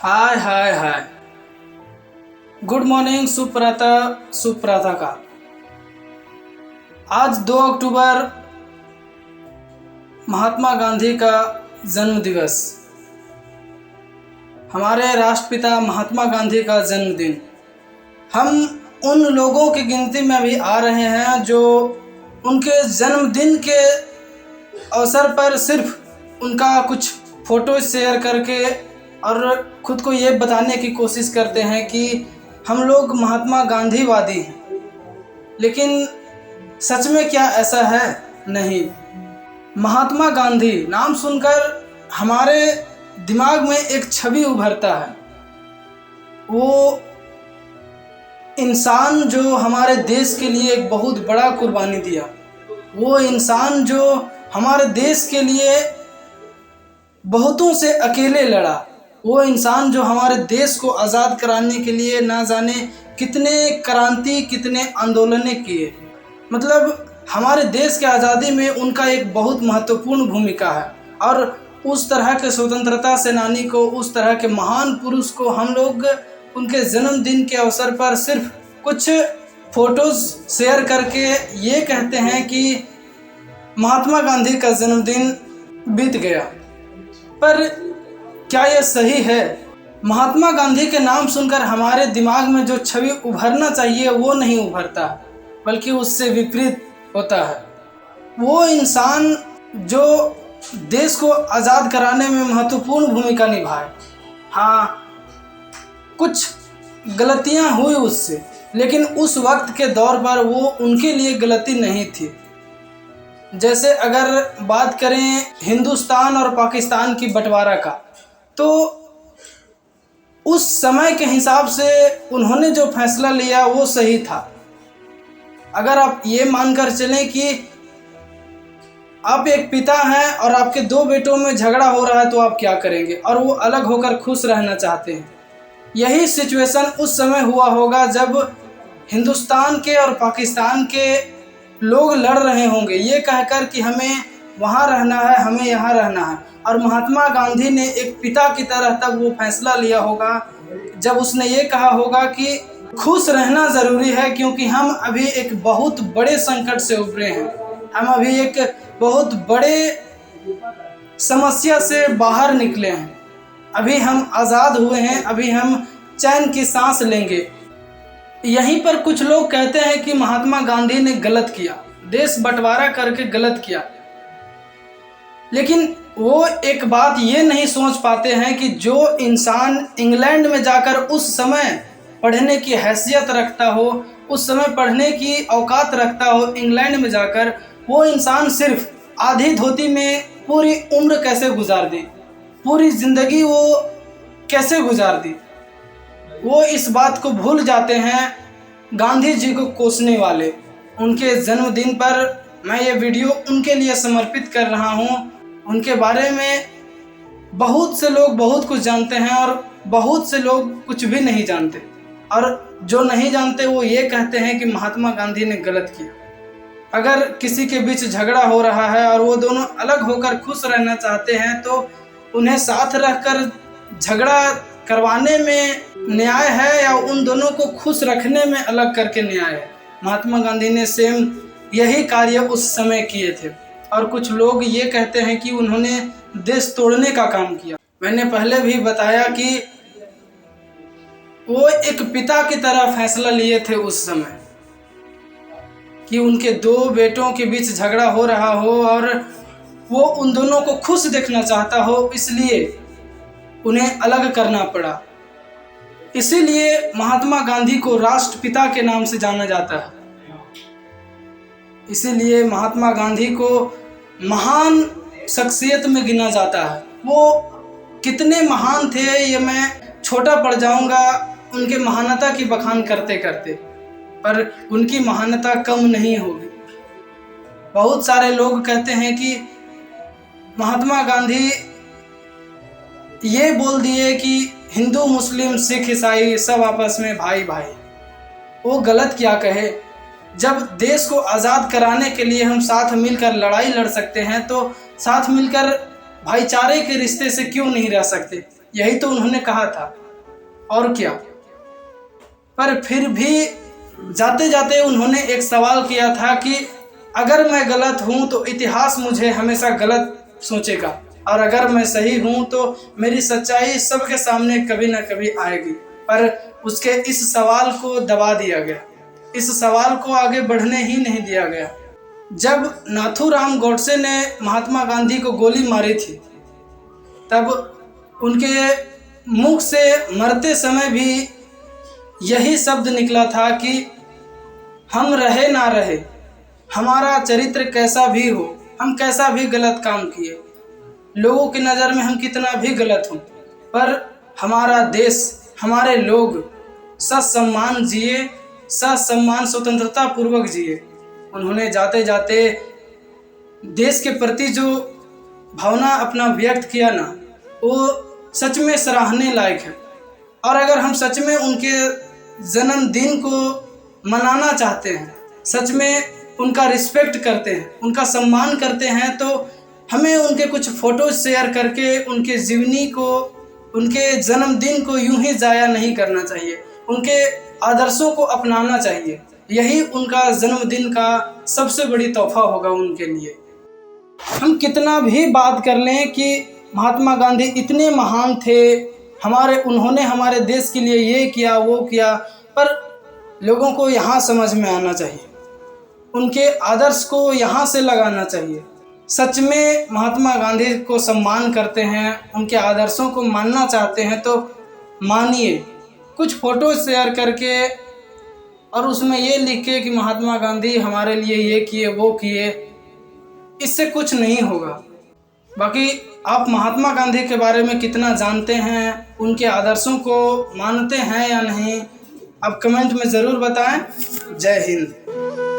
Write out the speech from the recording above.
हाय हाय हाय। Good morning सुप्राता का। आज 2 अक्टूबर महात्मा गांधी का जन्म दिवस, हमारे राष्ट्रपिता महात्मा गांधी का जन्मदिन। हम उन लोगों की गिनती में भी आ रहे हैं जो उनके जन्मदिन के अवसर पर सिर्फ उनका कुछ फ़ोटो शेयर करके और ख़ुद को ये बताने की कोशिश करते हैं कि हम लोग महात्मा गांधीवादी हैं। लेकिन सच में क्या ऐसा है? नहीं। महात्मा गांधी नाम सुनकर हमारे दिमाग में एक छवि उभरता है। वो इंसान जो हमारे देश के लिए एक बहुत बड़ा कुर्बानी दिया, वो इंसान जो हमारे देश के लिए बहुतों से अकेले लड़ा, वो इंसान जो हमारे देश को आज़ाद कराने के लिए ना जाने कितने क्रांति, कितने आंदोलनें किए। मतलब हमारे देश के आज़ादी में उनका एक बहुत महत्वपूर्ण भूमिका है। और उस तरह के स्वतंत्रता सेनानी को, उस तरह के महान पुरुष को हम लोग उनके जन्मदिन के अवसर पर सिर्फ कुछ फ़ोटोज़ शेयर करके ये कहते हैं कि महात्मा गांधी का जन्मदिन बीत गया। पर क्या यह सही है? महात्मा गांधी के नाम सुनकर हमारे दिमाग में जो छवि उभरना चाहिए वो नहीं उभरता, बल्कि उससे विपरीत होता है। वो इंसान जो देश को आज़ाद कराने में महत्वपूर्ण भूमिका निभाए। हाँ, कुछ गलतियां हुई उससे, लेकिन उस वक्त के दौर पर वो उनके लिए गलती नहीं थी। जैसे अगर बात करें हिंदुस्तान और पाकिस्तान की बंटवारा का, तो उस समय के हिसाब से उन्होंने जो फैसला लिया वो सही था। अगर आप ये मानकर चलें कि आप एक पिता हैं और आपके 2 बेटों में झगड़ा हो रहा है, तो आप क्या करेंगे? और वो अलग होकर खुश रहना चाहते हैं। यही सिचुएशन उस समय हुआ होगा जब हिंदुस्तान के और पाकिस्तान के लोग लड़ रहे होंगे, ये कहकर कि हमें वहाँ रहना है, हमें यहाँ रहना है। और महात्मा गांधी ने एक पिता की तरह तब वो फैसला लिया होगा जब उसने ये कहा होगा कि खुश रहना ज़रूरी है, क्योंकि हम अभी एक बहुत बड़े संकट से उभरे हैं। हम अभी एक बहुत बड़े समस्या से बाहर निकले हैं। अभी हम आज़ाद हुए हैं, अभी हम चैन की सांस लेंगे। यहीं पर कुछ लोग कहते हैं कि महात्मा गांधी ने गलत किया, देश बंटवारा करके गलत किया। लेकिन वो एक बात ये नहीं सोच पाते हैं कि जो इंसान इंग्लैंड में जाकर उस समय पढ़ने की हैसियत रखता हो, उस समय पढ़ने की औकात रखता हो, इंग्लैंड में जाकर वो इंसान सिर्फ आधी धोती में पूरी उम्र कैसे गुजार दी, पूरी ज़िंदगी वो कैसे गुजार दी। वो इस बात को भूल जाते हैं। गांधी जी को कोसने वाले, उनके जन्मदिन पर मैं ये वीडियो उनके लिए समर्पित कर रहा हूँ। उनके बारे में बहुत से लोग बहुत कुछ जानते हैं और बहुत से लोग कुछ भी नहीं जानते। और जो नहीं जानते वो ये कहते हैं कि महात्मा गांधी ने गलत किया। अगर किसी के बीच झगड़ा हो रहा है और वो दोनों अलग होकर खुश रहना चाहते हैं, तो उन्हें साथ रहकर झगड़ा करवाने में न्याय है या उन दोनों को खुश रखने में अलग करके न्याय है? महात्मा गांधी ने सेम यही कार्य उस समय किए थे। और कुछ लोग ये कहते हैं कि उन्होंने देश तोड़ने का काम किया। मैंने पहले भी बताया कि वो एक पिता की तरह फैसला लिए थे उस समय कि उनके 2 बेटों के बीच झगड़ा हो रहा हो और वो उन दोनों को खुश देखना चाहता हो, इसलिए उन्हें अलग करना पड़ा। इसीलिए महात्मा गांधी को राष्ट्रपिता के नाम से जाना जाता है। इसीलिए महात्मा गांधी को महान शख्सियत में गिना जाता है। वो कितने महान थे ये मैं छोटा पड़ जाऊंगा उनके महानता की बखान करते करते, पर उनकी महानता कम नहीं होगी। बहुत सारे लोग कहते हैं कि महात्मा गांधी ये बोल दिए कि हिंदू, मुस्लिम, सिख, ईसाई सब आपस में भाई भाई। वो गलत क्या कहे? जब देश को आज़ाद कराने के लिए हम साथ मिलकर लड़ाई लड़ सकते हैं, तो साथ मिलकर भाईचारे के रिश्ते से क्यों नहीं रह सकते? यही तो उन्होंने कहा था, और क्या। पर फिर भी जाते जाते उन्होंने एक सवाल किया था कि अगर मैं गलत हूँ तो इतिहास मुझे हमेशा गलत सोचेगा, और अगर मैं सही हूँ तो मेरी सच्चाई सबके सामने कभी ना कभी आएगी। पर उसके इस सवाल को दबा दिया गया, इस सवाल को आगे बढ़ने ही नहीं दिया गया। जब नाथूराम गोडसे ने महात्मा गांधी को गोली मारी थी, तब उनके मुख से मरते समय भी यही शब्द निकला था कि हम रहे ना रहे, हमारा चरित्र कैसा भी हो, हम कैसा भी गलत काम किए, लोगों की नज़र में हम कितना भी गलत हों, पर हमारा देश, हमारे लोग ससम्मान जिए, ससम्मान स्वतंत्रता पूर्वक जिए। उन्होंने जाते जाते देश के प्रति जो भावना अपना व्यक्त किया ना, वो सच में सराहने लायक है। और अगर हम सच में उनके जन्मदिन को मनाना चाहते हैं, सच में उनका रिस्पेक्ट करते हैं, उनका सम्मान करते हैं, तो हमें उनके कुछ फ़ोटोज़ शेयर करके उनके जीवनी को, उनके जन्मदिन को यूं ही ज़ाया नहीं करना चाहिए, उनके आदर्शों को अपनाना चाहिए। यही उनका जन्मदिन का सबसे बड़ी तोहफा होगा उनके लिए। हम कितना भी बात कर लें कि महात्मा गांधी इतने महान थे, उन्होंने हमारे देश के लिए ये किया वो किया, पर लोगों को यहाँ समझ में आना चाहिए, उनके आदर्श को यहाँ से लगाना चाहिए। सच में महात्मा गांधी को सम्मान करते हैं, उनके आदर्शों को मानना चाहते हैं तो मानिए, कुछ फ़ोटो शेयर करके और उसमें ये लिख के कि महात्मा गांधी हमारे लिए ये किए वो किए, इससे कुछ नहीं होगा। बाकी आप महात्मा गांधी के बारे में कितना जानते हैं, उनके आदर्शों को मानते हैं या नहीं, आप कमेंट में ज़रूर बताएं। जय हिंद।